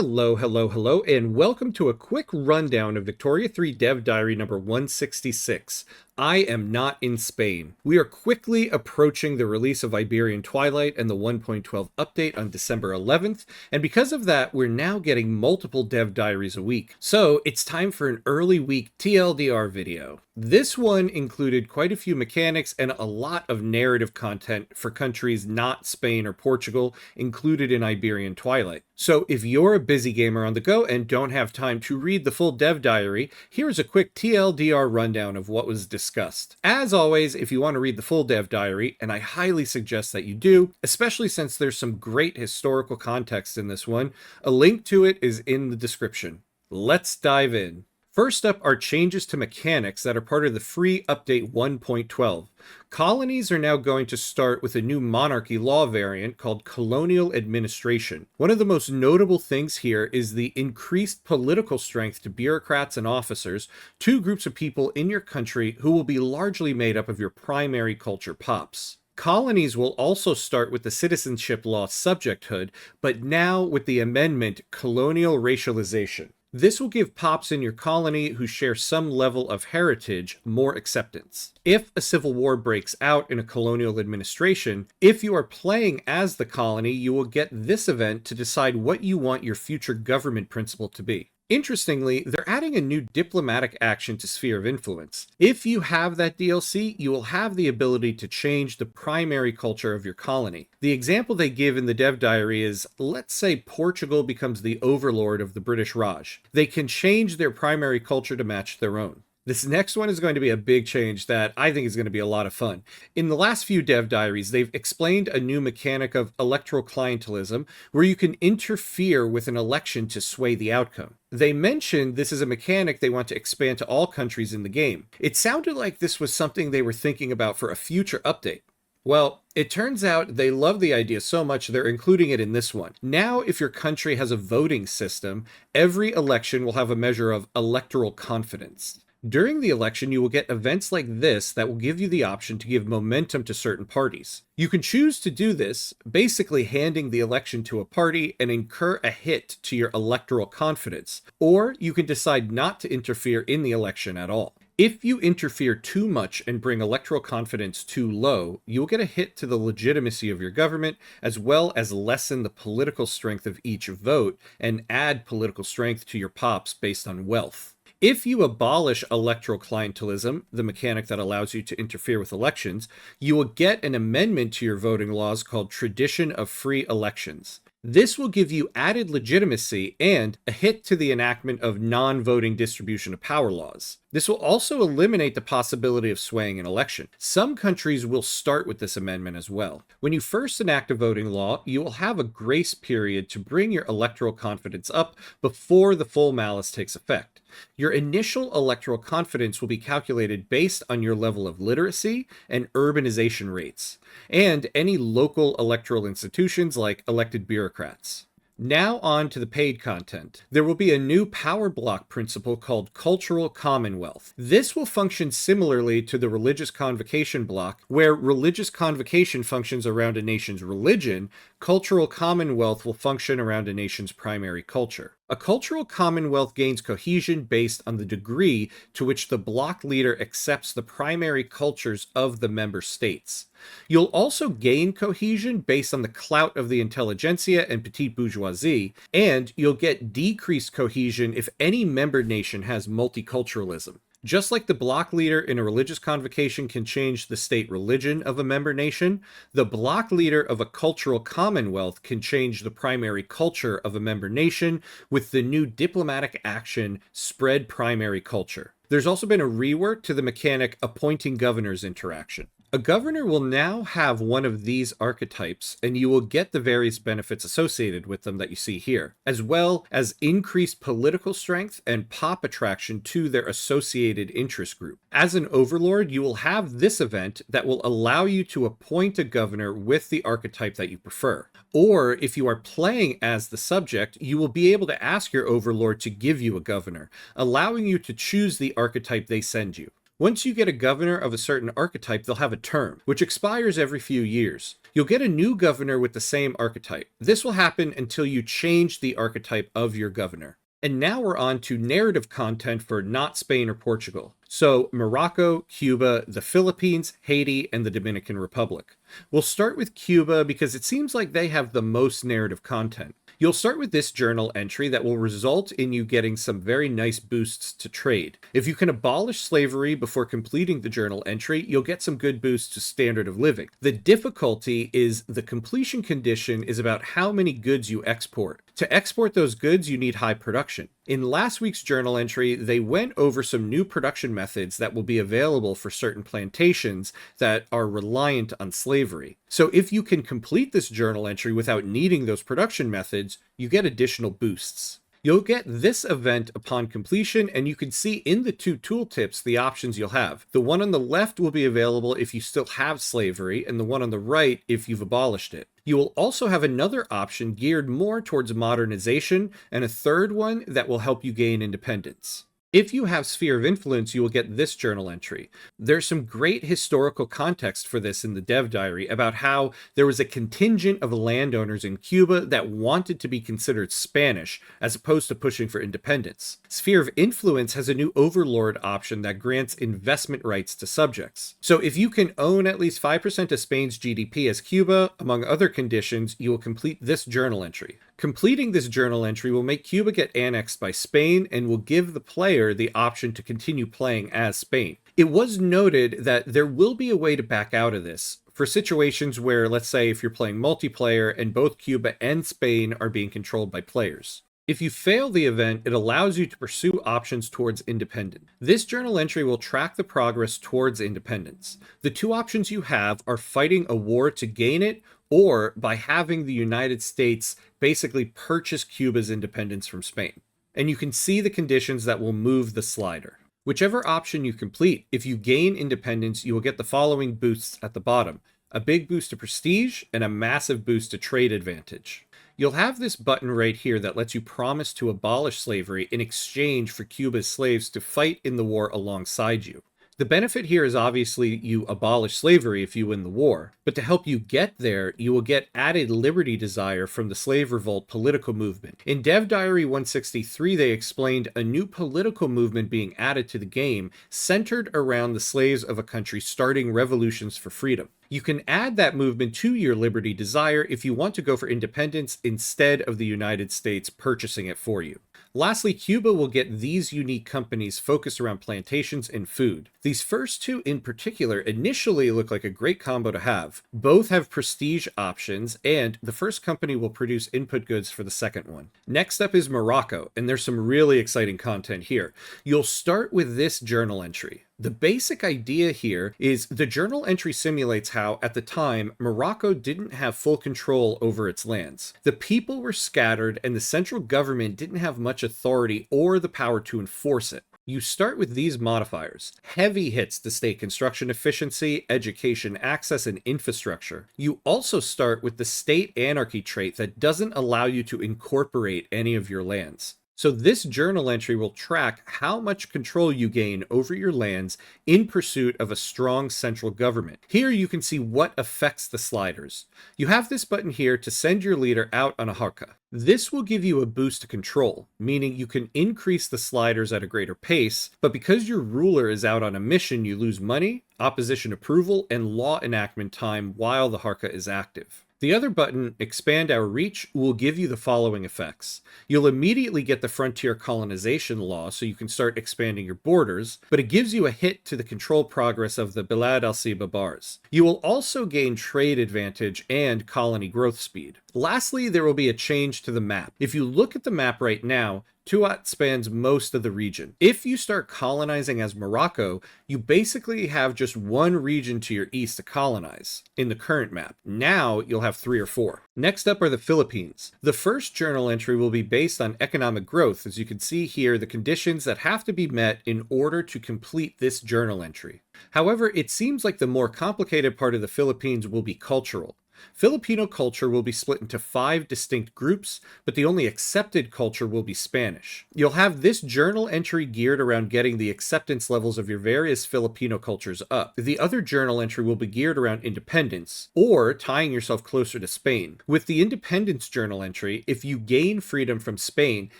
Hello, hello, hello, and welcome to a quick rundown of Victoria 3 Dev Diary number 166. I am not in Spain. We are quickly approaching the release of Iberian Twilight and the 1.12 update on December 11th, and because of that, we're now getting multiple Dev Diaries a week. So it's time for an early week TLDR video. This one included quite a few mechanics and a lot of narrative content for countries not Spain or Portugal included in Iberian Twilight. So if you're a busy gamer on the go and don't have time to read the full Dev Diary, here's a quick TLDR rundown of what was discussed. As always, if you want to read the full Dev Diary, and I highly suggest that you do, especially since there's some great historical context in this one, a link to it is in the description. Let's dive in. First up are changes to mechanics that are part of the free update 1.12. Colonies are now going to start with a new monarchy law variant called Colonial administration. One of the most notable things here is the increased political strength to bureaucrats and officers, two groups of people in your country who will be largely made up of your primary culture pops. Colonies will also start with the citizenship law subjecthood, but now with the amendment Colonial racialization. This will give pops in your colony who share some level of heritage more acceptance. If a civil war breaks out in a colonial administration, if you are playing as the colony, you will get this event to decide what you want your future government principle to be. Interestingly, they're adding a new diplomatic action to Sphere of Influence. If you have that DLC, you will have the ability to change the primary culture of your colony. The example they give in the Dev Diary is, let's say Portugal becomes the overlord of the British Raj. They can change their primary culture to match their own. This next one is going to be a big change that I think is going to be a lot of fun. In the last few Dev Diaries, they've explained a new mechanic of electoral clientalism where you can interfere with an election to sway the outcome. They mentioned this is a mechanic they want to expand to all countries in the game. It sounded like this was something they were thinking about for a future update. Well, it turns out they love the idea so much they're including it in this one. Now, if your country has a voting system, every election will have a measure of electoral confidence. During the election, you will get events like this that will give you the option to give momentum to certain parties. You can choose to do this, basically handing the election to a party and incur a hit to your electoral confidence, or you can decide not to interfere in the election at all. If you interfere too much and bring electoral confidence too low, you'll get a hit to the legitimacy of your government, as well as lessen the political strength of each vote and add political strength to your pops based on wealth. If you abolish electoral clientelism, the mechanic that allows you to interfere with elections, you will get an amendment to your voting laws called Tradition of Free Elections. This will give you added legitimacy and a hit to the enactment of non-voting distribution of power laws. This will also eliminate the possibility of swaying an election. Some countries will start with this amendment as well. When you first enact a voting law, you will have a grace period to bring your electoral confidence up before the full malus takes effect. Your initial electoral confidence will be calculated based on your level of literacy and urbanization rates, and any local electoral institutions like elected bureaucrats. Now on to the paid content. There will be a new power block principle called Cultural Commonwealth. This will function similarly to the religious convocation block, where religious convocation functions around a nation's religion. Cultural Commonwealth will function around a nation's primary culture. A cultural commonwealth gains cohesion based on the degree to which the bloc leader accepts the primary cultures of the member states. You'll also gain cohesion based on the clout of the intelligentsia and petite bourgeoisie, and you'll get decreased cohesion if any member nation has multiculturalism. Just like the bloc leader in a religious convocation can change the state religion of a member nation, the bloc leader of a cultural commonwealth can change the primary culture of a member nation with the new diplomatic action Spread Primary Culture. There's also been a rework to the mechanic Appointing Governors interaction. A governor will now have one of these archetypes, and you will get the various benefits associated with them that you see here, as well as increased political strength and pop attraction to their associated interest group. As an overlord, you will have this event that will allow you to appoint a governor with the archetype that you prefer. Or if you are playing as the subject, you will be able to ask your overlord to give you a governor, allowing you to choose the archetype they send you. Once you get a governor of a certain archetype, they'll have a term, which expires every few years. You'll get a new governor with the same archetype. This will happen until you change the archetype of your governor. And now we're on to narrative content for not Spain or Portugal. So Morocco, Cuba, the Philippines, Haiti, and the Dominican Republic. We'll start with Cuba because it seems like they have the most narrative content. You'll start with this journal entry that will result in you getting some very nice boosts to trade. If you can abolish slavery before completing the journal entry, you'll get some good boosts to standard of living. The difficulty is the completion condition is about how many goods you export. To export those goods, you need high production. In last week's journal entry, they went over some new production methods that will be available for certain plantations that are reliant on slavery. So if you can complete this journal entry without needing those production methods, you get additional boosts. You'll get this event upon completion, and you can see in the two tooltips the options you'll have. The one on the left will be available if you still have slavery, and the one on the right if you've abolished it. You will also have another option geared more towards modernization, and a third one that will help you gain independence. If you have Sphere of Influence, you will get this journal entry. There's some great historical context for this in the Dev Diary about how there was a contingent of landowners in Cuba that wanted to be considered Spanish as opposed to pushing for independence. Sphere of Influence has a new overlord option that grants investment rights to subjects. So if you can own at least 5% of Spain's GDP as Cuba, among other conditions, you will complete this journal entry. Completing this journal entry will make Cuba get annexed by Spain and will give the player the option to continue playing as Spain. It was noted that there will be a way to back out of this for situations where, let's say, if you're playing multiplayer and both Cuba and Spain are being controlled by players. If you fail the event, it allows you to pursue options towards independence. This journal entry will track the progress towards independence. The two options you have are fighting a war to gain it, or by having the United States basically purchase Cuba's independence from Spain. And you can see the conditions that will move the slider. Whichever option you complete, if you gain independence, you will get the following boosts at the bottom: a big boost to prestige and a massive boost to trade advantage. You'll have this button right here that lets you promise to abolish slavery in exchange for Cuba's slaves to fight in the war alongside you. The benefit here is obviously you abolish slavery if you win the war, but to help you get there, you will get added liberty desire from the slave revolt political movement. In Dev Diary 163, they explained a new political movement being added to the game centered around the slaves of a country starting revolutions for freedom. You can add that movement to your liberty desire if you want to go for independence instead of the United States purchasing it for you. Lastly, Cuba will get these unique companies focused around plantations and food. These first two in particular initially look like a great combo to have. Both have prestige options, and the first company will produce input goods for the second one. Next up is Morocco, and there's some really exciting content here. You'll start with this journal entry. The basic idea here is the journal entry simulates how, at the time, Morocco didn't have full control over its lands. The people were scattered, and the central government didn't have much authority or the power to enforce it. You start with these modifiers: heavy hits to state construction efficiency, education access, and infrastructure. You also start with the state anarchy trait that doesn't allow you to incorporate any of your lands. So this journal entry will track how much control you gain over your lands in pursuit of a strong central government. Here you can see what affects the sliders. You have this button here to send your leader out on a harka. This will give you a boost to control, meaning you can increase the sliders at a greater pace, but because your ruler is out on a mission, you lose money, opposition approval, and law enactment time while the harka is active. The other button, Expand Our Reach, will give you the following effects. You'll immediately get the frontier colonization law so you can start expanding your borders, but it gives you a hit to the control progress of the Bilad al-Siba bars. You will also gain trade advantage and colony growth speed. Lastly, there will be a change to the map. If you look at the map right now, Tuat spans most of the region. If you start colonizing as Morocco, you basically have just one region to your east to colonize in the current map. Now you'll have 3 or 4. Next up are the Philippines. The first journal entry will be based on economic growth. As you can see here, the conditions that have to be met in order to complete this journal entry. However, it seems like the more complicated part of the Philippines will be cultural. Filipino culture will be split into 5 distinct groups, but the only accepted culture will be Spanish. You'll have this journal entry geared around getting the acceptance levels of your various Filipino cultures up. The other journal entry will be geared around independence, or tying yourself closer to Spain. With the independence journal entry, if you gain freedom from Spain,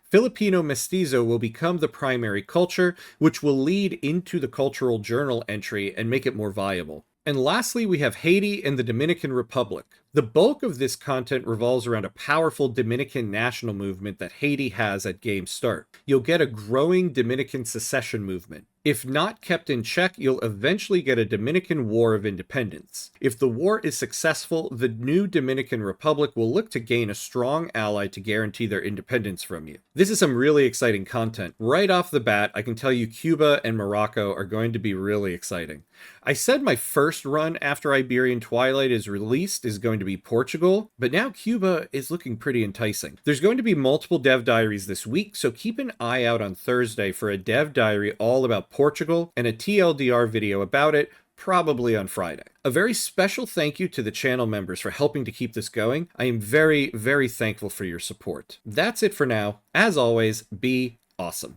Filipino mestizo will become the primary culture, which will lead into the cultural journal entry and make it more viable. And lastly, we have Haiti and the Dominican Republic. The bulk of this content revolves around a powerful Dominican national movement that Haiti has at game start. You'll get a growing Dominican secession movement. If not kept in check, you'll eventually get a Dominican War of Independence. If the war is successful, the new Dominican Republic will look to gain a strong ally to guarantee their independence from you. This is some really exciting content. Right off the bat, I can tell you Cuba and Morocco are going to be really exciting. I said my first run after Iberian Twilight is released is going to be Portugal, but now Cuba is looking pretty enticing. There's going to be multiple dev diaries this week, so keep an eye out on Thursday for a dev diary all about Portugal and a TLDR video about it, probably on Friday. A very special thank you to the channel members for helping to keep this going. I am very, very thankful for your support. That's it for now. As always, be awesome.